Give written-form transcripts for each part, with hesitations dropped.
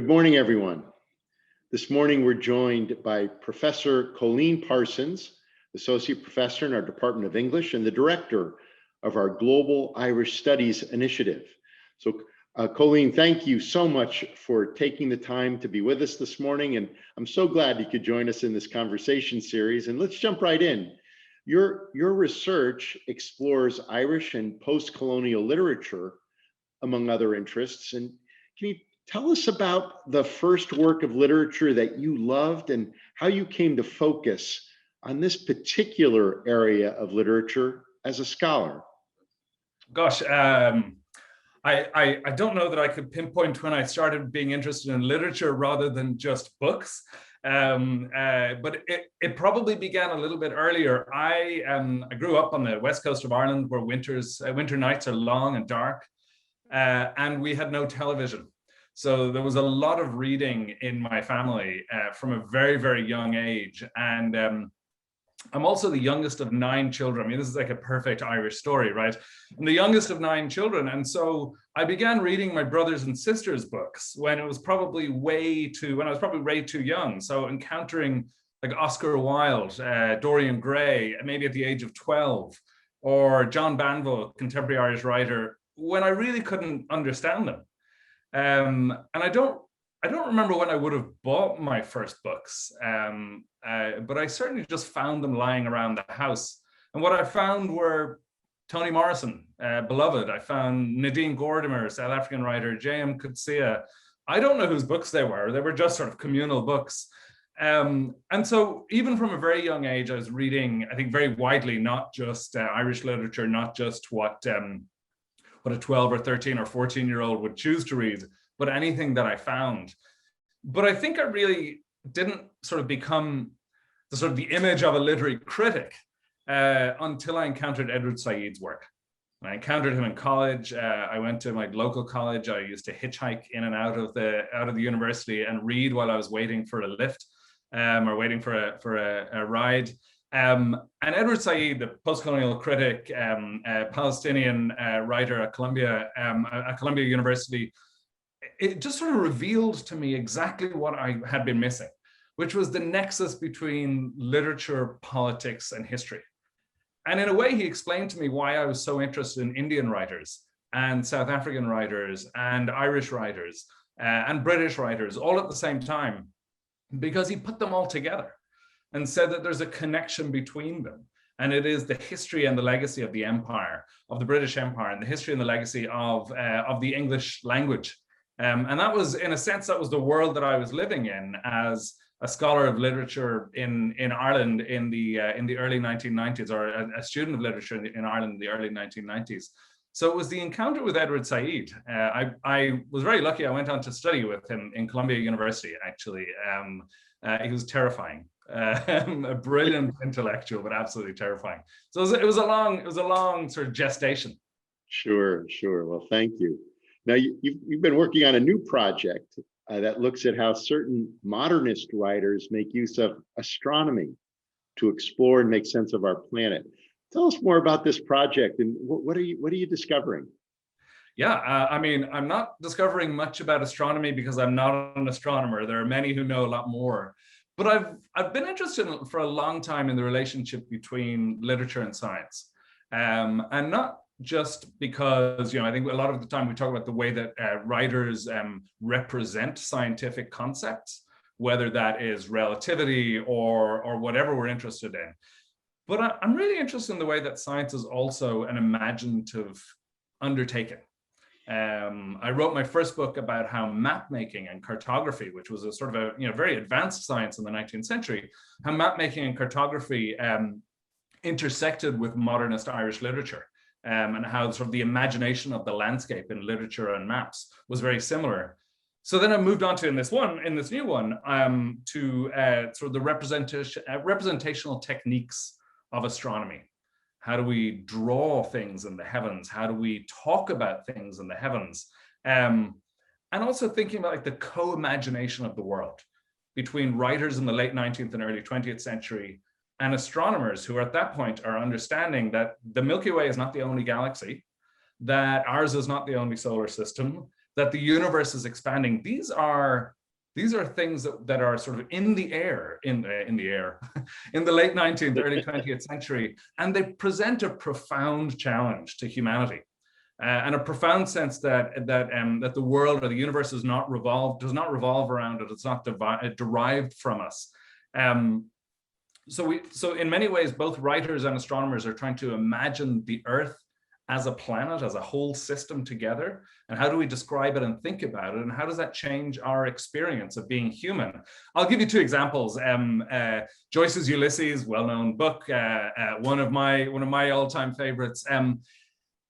Good morning, everyone. This morning, we're joined by Professor Coilin Parsons, Associate Professor in our Department of English and the Director of our Global Irish Studies Initiative. So, Coilin, thank you so much for taking the time to be with us this morning, and I'm so glad you could join us in this conversation series. And let's jump right in. Your research explores Irish and post-colonial literature, among other interests. And can you tell us about the first work of literature that you loved and how you came to focus on this particular area of literature as a scholar? Gosh, I don't know that I could pinpoint when I started being interested in literature rather than just books. But it probably began a little bit earlier. I grew up on the west coast of Ireland, where winter nights are long and dark, and we had no television. So there was a lot of reading in my family from a very, very young age. And I'm also the youngest of 9 children. I mean, this is like a perfect Irish story, right? I'm the youngest of 9 children. And so I began reading my brothers and sisters' books when I was probably way too young. So encountering like Oscar Wilde, Dorian Gray, maybe at the age of 12, or John Banville, contemporary Irish writer, when I really couldn't understand them. And I don't remember when I would have bought my first books, but I certainly just found them lying around the house. And what I found were Toni Morrison, beloved. I found Nadine Gordimer, South African writer, J.M. Coetzee. I don't know whose books they were. They were just sort of communal books. And so even from a very young age, I was reading, I think, very widely, not just Irish literature, not just what a 12 or 13 or 14-year-old would choose to read, but anything that I found. But I think I really didn't sort of become the image of a literary critic until I encountered Edward Said's work. I encountered him in college. I went to my local college. I used to hitchhike in and out of the university and read while I was waiting for a lift or waiting for a ride. And Edward Said, the post-colonial critic, Palestinian writer at Columbia University, it just sort of revealed to me exactly what I had been missing, which was the nexus between literature, politics, and history. And in a way, he explained to me why I was so interested in Indian writers and South African writers and Irish writers and British writers all at the same time, because he put them all together and said that there's a connection between them. And it is the history and the legacy of the empire, of the British Empire, and the history and the legacy of the English language. And that was, in a sense, that was the world that I was living in as a scholar of literature in Ireland in the early 1990s, or a student of literature in Ireland in the early 1990s. So it was the encounter with Edward Said. I was very lucky. I went on to study with him in Columbia University, actually. He was terrifying. A brilliant intellectual, but absolutely terrifying. So it was a long sort of gestation. Sure. Well, thank you. Now you've been working on a new project that looks at how certain modernist writers make use of astronomy to explore and make sense of our planet. Tell us more about this project and what are you discovering? Yeah, I mean, I'm not discovering much about astronomy because I'm not an astronomer. There are many who know a lot more. But I've been interested for a long time in the relationship between literature and science, and not just because, I think a lot of the time we talk about the way that writers represent scientific concepts, whether that is relativity or whatever we're interested in. But I'm really interested in the way that science is also an imaginative undertaking. I wrote my first book about how map making and cartography, which was a sort of a very advanced science in the 19th century, how map making and cartography intersected with modernist Irish literature, and how sort of the imagination of the landscape in literature and maps was very similar. So then I moved on to in this new one, to sort of the representational techniques of astronomy. How do we draw things in the heavens? How do we talk about things in the heavens? And also thinking about like the co-imagination of the world between writers in the late 19th and early 20th century and astronomers who at that point are understanding that the Milky Way is not the only galaxy, that ours is not the only solar system, that the universe is expanding. These are things that are sort of in the air, in the air, in the late 19th, early 20th century, and they present a profound challenge to humanity, and a profound sense that the world or the universe does not revolve around it. It's not derived from us. So in many ways, both writers and astronomers are trying to imagine the Earth as a planet, as a whole system together, and how do we describe it and think about it, and how does that change our experience of being human? I'll give you two examples. Joyce's Ulysses, well-known book, one of my all-time favorites.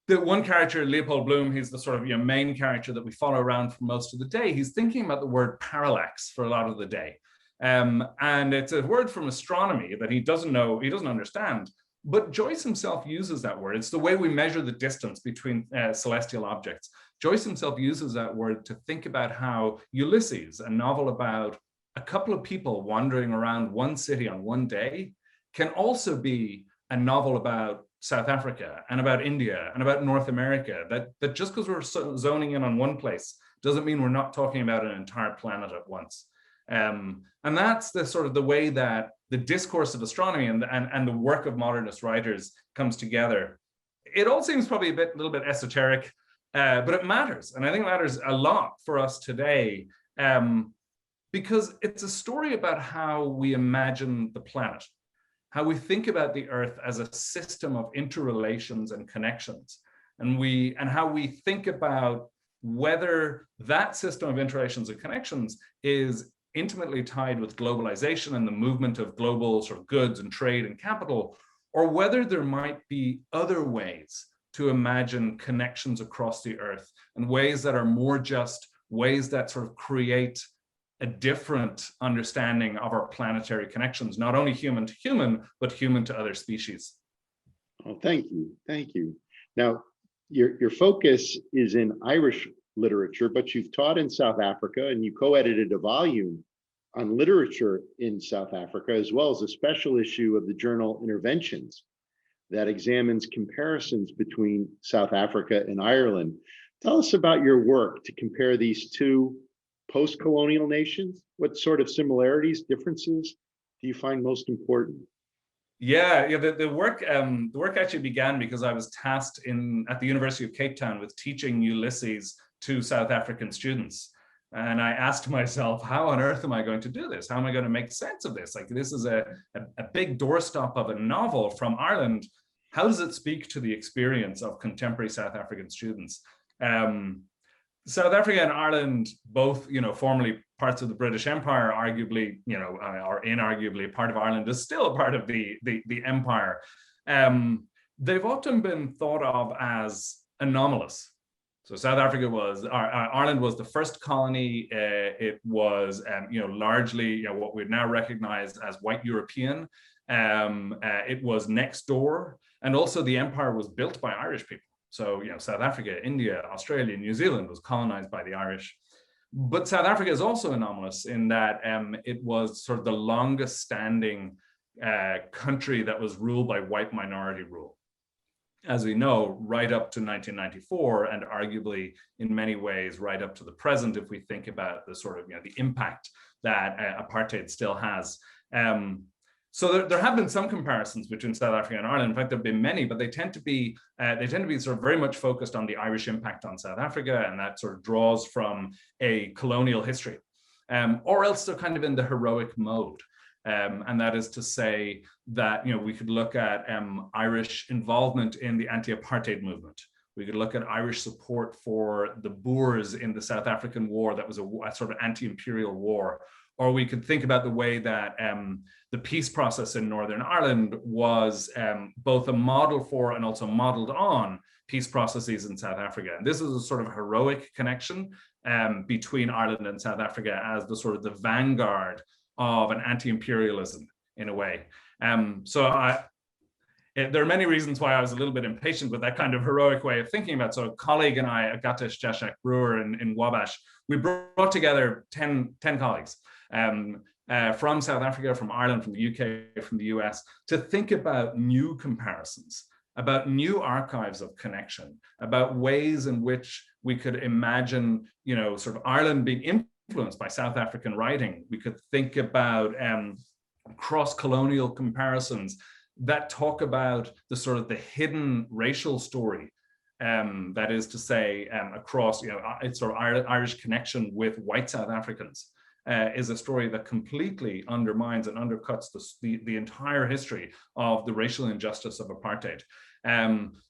The one character, Leopold Bloom, he's the sort of main character that we follow around for most of the day. He's thinking about the word parallax for a lot of the day, and it's a word from astronomy that he doesn't understand. But Joyce himself uses that word. It's the way we measure the distance between celestial objects. Joyce himself uses that word to think about how Ulysses, a novel about a couple of people wandering around one city on one day, can also be a novel about South Africa and about India and about North America. That just because we're zoning in on one place doesn't mean we're not talking about an entire planet at once. And that's the sort of the way that the discourse of astronomy and the work of modernist writers comes together. It all seems probably a little bit esoteric, but it matters. And I think it matters a lot for us today, because it's a story about how we imagine the planet, how we think about the Earth as a system of interrelations and connections, and how we think about whether that system of interrelations and connections is intimately tied with globalization and the movement of global sort of goods and trade and capital, or whether there might be other ways to imagine connections across the Earth, and ways that are more just ways that sort of create a different understanding of our planetary connections, not only human to human, but human to other species. Oh, thank you. Now, your focus is in Irish literature, but you've taught in South Africa, and you co-edited a volume on literature in South Africa, as well as a special issue of the journal Interventions that examines comparisons between South Africa and Ireland. Tell us about your work to compare these two post-colonial nations. What sort of similarities, differences do you find most important? The work actually began because I was tasked at the University of Cape Town with teaching Ulysses to South African students. And I asked myself, how on earth am I going to do this? How am I going to make sense of this? Like, this is a big doorstop of a novel from Ireland. How does it speak to the experience of contemporary South African students? South Africa and Ireland, both, formerly parts of the British Empire, arguably, or inarguably part of Ireland, is still a part of the empire. They've often been thought of as anomalous. So Ireland was the first colony. It was, largely, what we now recognize as white European. It was next door, and also the empire was built by Irish people. So, South Africa, India, Australia, New Zealand was colonized by the Irish. But South Africa is also anomalous in that it was sort of the longest standing country that was ruled by white minority rule, as we know, right up to 1994, and arguably in many ways right up to the present, if we think about the sort of, the impact that apartheid still has. So there have been some comparisons between South Africa and Ireland. In fact, there have been many, but they tend to be sort of very much focused on the Irish impact on South Africa, and that sort of draws from a colonial history, or else they're kind of in the heroic mode. And that is to say that, we could look at Irish involvement in the anti-apartheid movement. We could look at Irish support for the Boers in the South African War, that was a sort of anti-imperial war. Or we could think about the way that the peace process in Northern Ireland was both a model for and also modeled on peace processes in South Africa. And this is a sort of heroic connection between Ireland and South Africa as the sort of the vanguard of an anti-imperialism in a way. There are many reasons why I was a little bit impatient with that kind of heroic way of thinking about it. So a colleague and I, Agatesh Jashak Brewer in Wabash, we brought together 10 colleagues from South Africa, from Ireland, from the UK, from the US, to think about new comparisons about new archives of connection, about ways in which we could imagine, sort of Ireland being influenced by South African writing. We could think about cross-colonial comparisons that talk about the sort of the hidden racial story, that is to say, across, it's sort of Irish connection with white South Africans. Is a story that completely undermines and undercuts the entire history of the racial injustice of apartheid.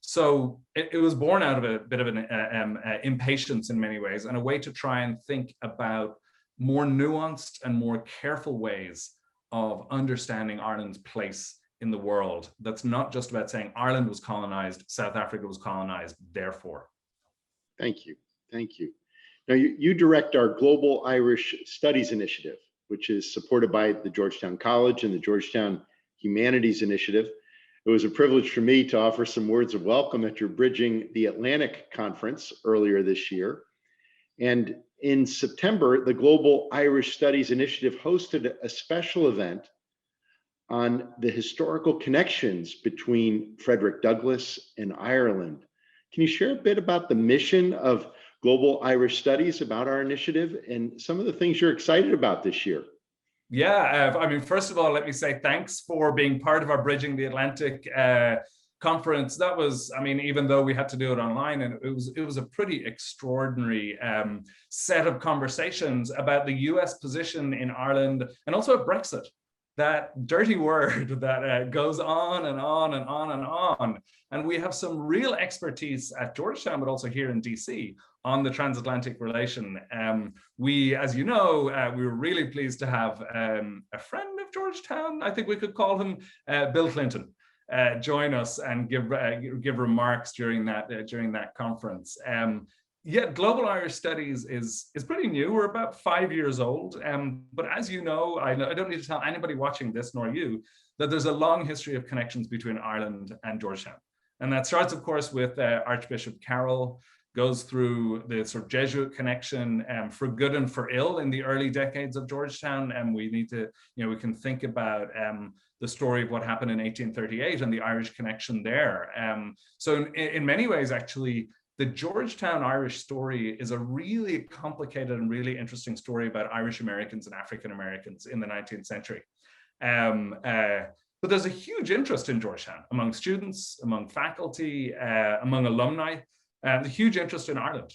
So it was born out of a bit of an impatience in many ways, and a way to try and think about more nuanced and more careful ways of understanding Ireland's place in the world. That's not just about saying Ireland was colonized, South Africa was colonized, therefore. Thank you. Thank you. Now, you direct our Global Irish Studies Initiative, which is supported by the Georgetown College and the Georgetown Humanities Initiative. It was a privilege for me to offer some words of welcome at your Bridging the Atlantic conference earlier this year. And in September, the Global Irish Studies Initiative hosted a special event on the historical connections between Frederick Douglass and Ireland. Can you share a bit about the mission of Global Irish Studies, about our initiative, and some of the things you're excited about this year? Yeah, I mean, first of all, let me say thanks for being part of our Bridging the Atlantic conference. That was, I mean, even though we had to do it online, and it was a pretty extraordinary set of conversations about the US position in Ireland, and also Brexit. That dirty word that goes on and on and on and on. And we have some real expertise at Georgetown, but also here in DC on the transatlantic relation. We, as you know, we were really pleased to have a friend of Georgetown, I think we could call him, Bill Clinton, join us and give remarks during that conference. Yeah, Global Irish Studies is pretty new. We're about 5 years old. But as you know, I don't need to tell anybody watching this, nor you, that there's a long history of connections between Ireland and Georgetown. And that starts, of course, with Archbishop Carroll, goes through the sort of Jesuit connection for good and for ill in the early decades of Georgetown. And we need to, we can think about the story of what happened in 1838 and the Irish connection there. So in many ways, actually, the Georgetown Irish story is a really complicated and really interesting story about Irish Americans and African Americans in the 19th century. But there's a huge interest in Georgetown among students, among faculty, among alumni, and a huge interest in Ireland.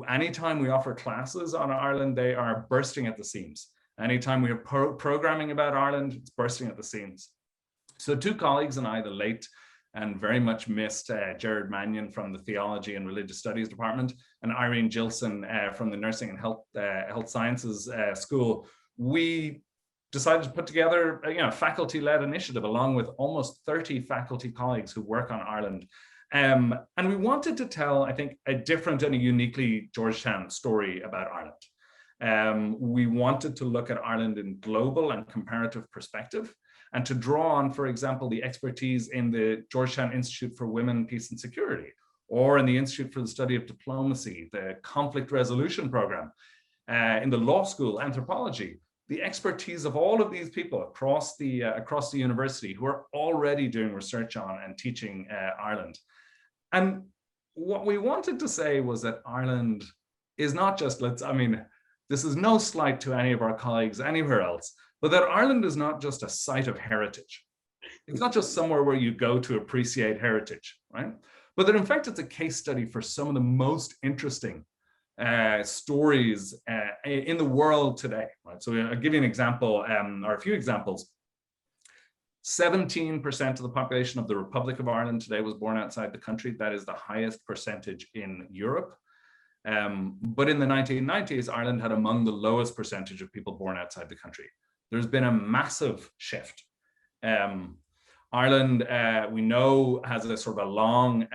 Anytime we offer classes on Ireland, they are bursting at the seams. Anytime we have programming about Ireland, it's bursting at the seams. So two colleagues and I, the late and very much missed Gerard Mannion from the Theology and Religious Studies Department, and Irene Gilson from the Nursing and Health Sciences School, we decided to put together a faculty-led initiative along with almost 30 faculty colleagues who work on Ireland. And we wanted to tell, I think, a different and a uniquely Georgetown story about Ireland. We wanted to look at Ireland in global and comparative perspective, and to draw on, for example, the expertise in the Georgetown Institute for Women, Peace and Security, or in the Institute for the Study of Diplomacy, the Conflict Resolution Program, in the law school, anthropology, the expertise of all of these people across the university who are already doing research on and teaching Ireland. And what we wanted to say was that Ireland is not just, this is no slight to any of our colleagues anywhere else, but that Ireland is not just a site of heritage. It's not just somewhere where you go to appreciate heritage, right? But that in fact, it's a case study for some of the most interesting stories in the world today, right? So I'll give you an example, or a few examples. 17% of the population of the Republic of Ireland today was born outside the country. That is the highest percentage in Europe. But in the 1990s, Ireland had among the lowest percentage of people born outside the country. There's been a massive shift. Ireland, we know, has a sort of a long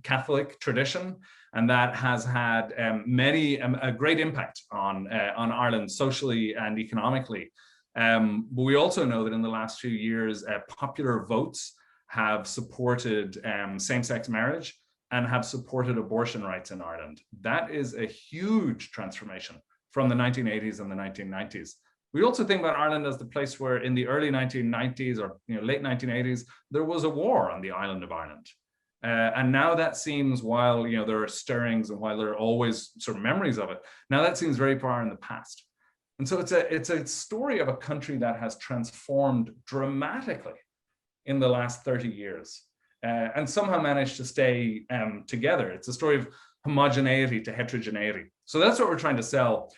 Catholic tradition, and that has had a great impact on Ireland socially and economically. But we also know that in the last few years, popular votes have supported same-sex marriage and have supported abortion rights in Ireland. That is a huge transformation from the 1980s and the 1990s. We also think about Ireland as the place where in the early 1990s or late 1980s, there was a war on the island of Ireland. And now that seems, while there are stirrings and while there are always sort of memories of it, now that seems very far in the past. And so it's a story of a country that has transformed dramatically in the last 30 years and somehow managed to stay together. It's a story of homogeneity to heterogeneity. So that's what we're trying to sell.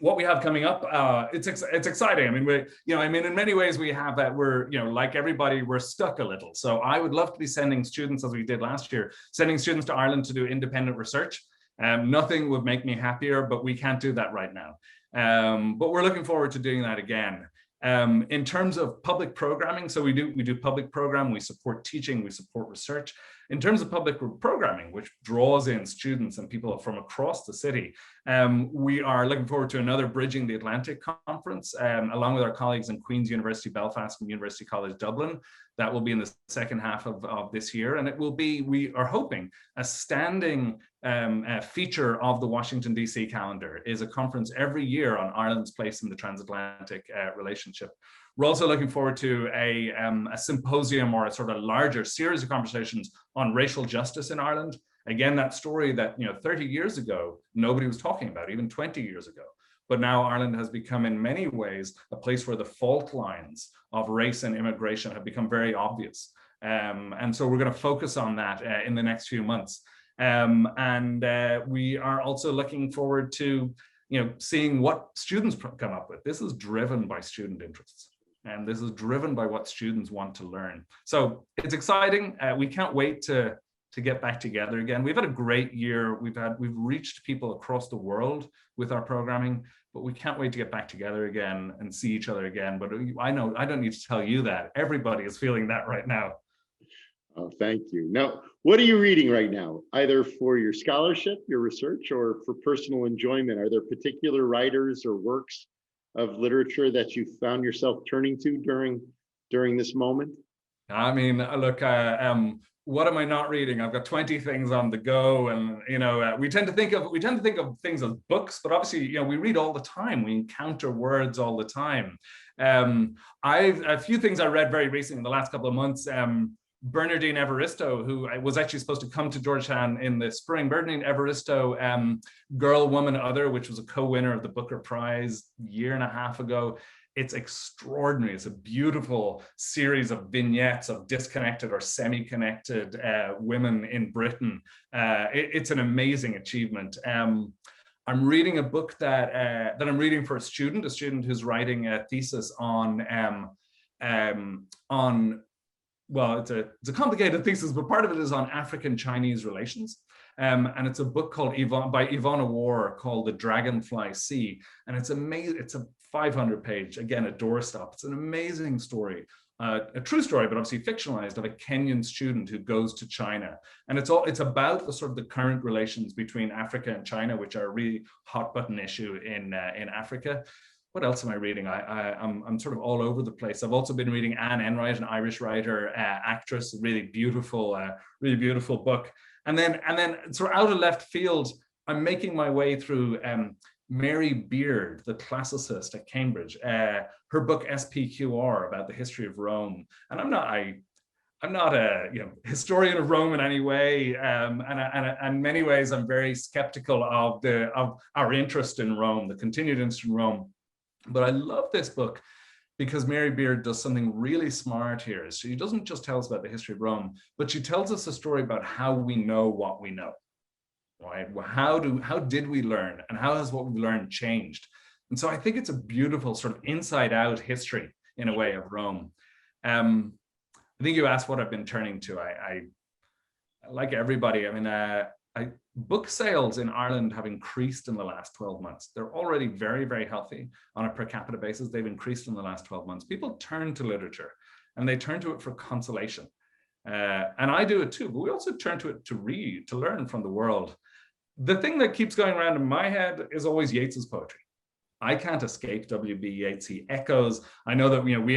What we have coming up, it's exciting. I mean, in many ways we have that we're, like everybody, we're stuck a little. So I would love to be sending students, as we did last year, sending students to Ireland to do independent research. Nothing would make me happier, but we can't do that right now. But we're looking forward to doing that again. In terms of public programming, so we do public program, we support teaching, we support research. In terms of public programming, which draws in students and people from across the city, we are looking forward to another Bridging the Atlantic conference, along with our colleagues in Queen's University Belfast and University College Dublin. That will be in the second half of this year, and it will be, we are hoping, a standing feature of the Washington, D.C. calendar. Is a conference every year on Ireland's place in the transatlantic relationship. We're also looking forward to a symposium or a sort of larger series of conversations on racial justice in Ireland. Again, that story that 30 years ago, nobody was talking about, even 20 years ago. But now Ireland has become in many ways a place where the fault lines of race and immigration have become very obvious. And so we're going to focus on that in the next few months. And we are also looking forward to seeing what students come up with. This is driven by student interests. And this is driven by what students want to learn. So it's exciting. We can't wait to get back together again. We've had a great year. We've reached people across the world with our programming, but we can't wait to get back together again and see each other again. But I know I don't need to tell you that. Everybody is feeling that right now. Oh, thank you. Now, what are you reading right now, either for your scholarship, your research, or for personal enjoyment? Are there particular writers or works of literature that you found yourself turning to during this moment? I mean, look, what am I not reading? I've got 20 things on the go, and we tend to think of things as books, but obviously, we read all the time. We encounter words all the time. I've a few things I read very recently in the last couple of months. Bernardine Evaristo, who was actually supposed to come to Georgetown in the spring. Bernardine Evaristo, Girl, Woman, Other, which was a co-winner of the Booker Prize a year and a half ago. It's extraordinary. It's a beautiful series of vignettes of disconnected or semi-connected women in Britain. It's an amazing achievement. I'm reading a book that I'm reading for a student who's writing a thesis on well, it's a complicated thesis, but part of it is on African-Chinese relations. And it's a book called by Ivana War called The Dragonfly Sea. And it's amazing. It's a 500-page, again, a doorstop. It's an amazing story, a true story, but obviously fictionalized, of a Kenyan student who goes to China. And it's about the sort of the current relations between Africa and China, which are a really hot button issue in Africa. What else am I reading? I'm sort of all over the place. I've also been reading Anne Enright, an Irish writer, actress, really beautiful book. And then sort of out of left field, I'm making my way through Mary Beard, the classicist at Cambridge, her book SPQR about the history of Rome. And I'm not a historian of Rome in any way, and in many ways I'm very skeptical of our interest in Rome, the continued interest in Rome. But I love this book because Mary Beard does something really smart here. She doesn't just tell us about the history of Rome, but she tells us a story about how we know what we know, right? How did we learn, and how has what we've learned changed? And so I think it's a beautiful sort of inside out history in a way of Rome. I think you asked what I've been turning to. I like everybody. I mean, book sales in Ireland have increased in the last 12 months. They're already very, very healthy on a per capita basis. They've increased in the last 12 months. People turn to literature, and they turn to it for consolation. And I do it too, but we also turn to it to read, to learn from the world. The thing that keeps going around in my head is always Yeats's poetry. I can't escape W.B. Yeats. He echoes. I know that we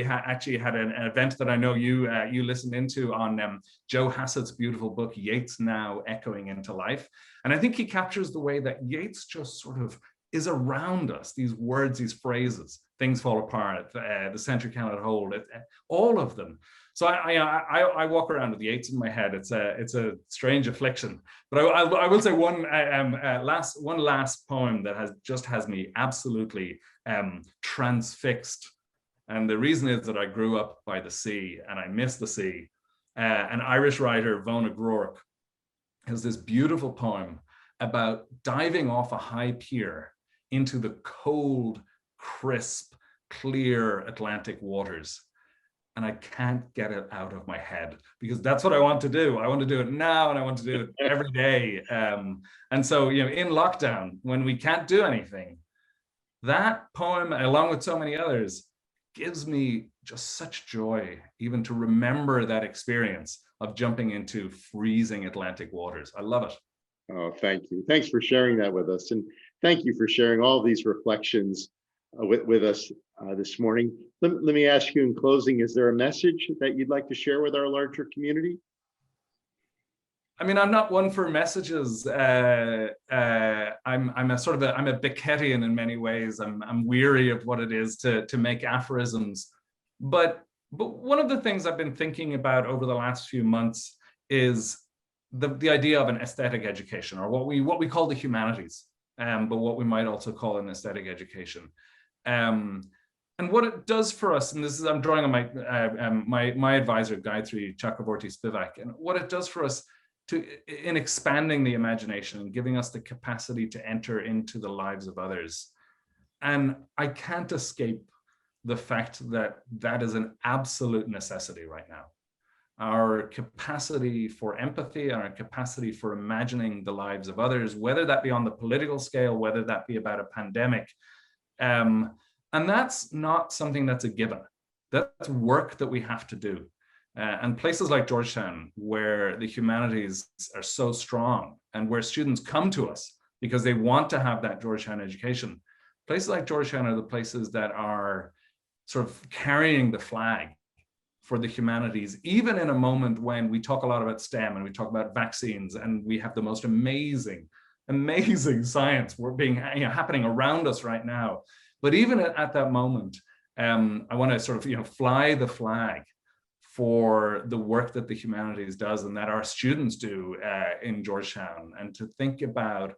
actually had an event that I know you listened into on Joe Hassett's beautiful book Yeats Now Echoing into Life, and I think he captures the way that Yeats just sort of is around us. These words, these phrases, things fall apart, the center cannot hold, all of them. So I walk around with the eights in my head. It's a strange affliction. But I will say one last poem that has me absolutely transfixed. And the reason is that I grew up by the sea and I miss the sea. An Irish writer, Mhona Groark, has this beautiful poem about diving off a high pier into the cold, crisp, clear Atlantic waters. And I can't get it out of my head because that's what I want to do. I want to do it now and I want to do it every day. And so, in lockdown, when we can't do anything, that poem, along with so many others, gives me just such joy, even to remember that experience of jumping into freezing Atlantic waters. I love it. Oh, thank you. Thanks for sharing that with us. And thank you for sharing all these reflections with us this morning. Let me ask you in closing, is there a message that you'd like to share with our larger community? I mean, I'm not one for messages. I'm a Beckettian in many ways. I'm weary of what it is to make aphorisms. But one of the things I've been thinking about over the last few months is the idea of an aesthetic education, or what we call the humanities, but what we might also call an aesthetic education. And what it does for us, and this is, I'm drawing on my advisor, Gayatri Chakraborty-Spivak, and what it does for us in expanding the imagination and giving us the capacity to enter into the lives of others. And I can't escape the fact that that is an absolute necessity right now. Our capacity for empathy and our capacity for imagining the lives of others, whether that be on the political scale, whether that be about a pandemic. And that's not something that's a given. That's work that we have to do. And places like Georgetown, where the humanities are so strong and where students come to us because they want to have that Georgetown education, places like Georgetown are the places that are sort of carrying the flag for the humanities, even in a moment when we talk a lot about STEM and we talk about vaccines and we have the most amazing science happening around us right now. But even at that moment, I want to sort of fly the flag for the work that the humanities does and that our students do in Georgetown, and to think about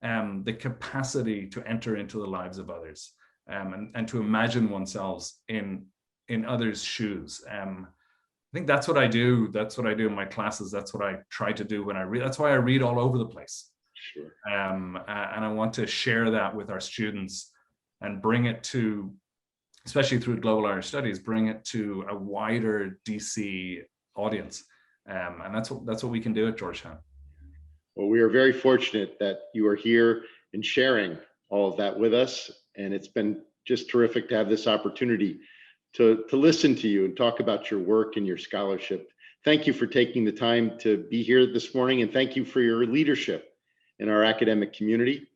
the capacity to enter into the lives of others, and to imagine oneself in others' shoes. I think that's what I do. That's what I do in my classes. That's what I try to do when I read. That's why I read all over the place. Sure. And I want to share that with our students and bring it to, especially through Global Irish Studies, bring it to a wider DC audience. And that's what we can do at Georgetown. Well, we are very fortunate that you are here and sharing all of that with us. And it's been just terrific to have this opportunity to listen to you and talk about your work and your scholarship. Thank you for taking the time to be here this morning, and thank you for your leadership in our academic community.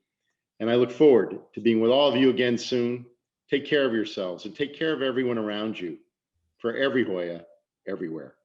And I look forward to being with all of you again soon. Take care of yourselves and take care of everyone around you. For every Hoya, everywhere.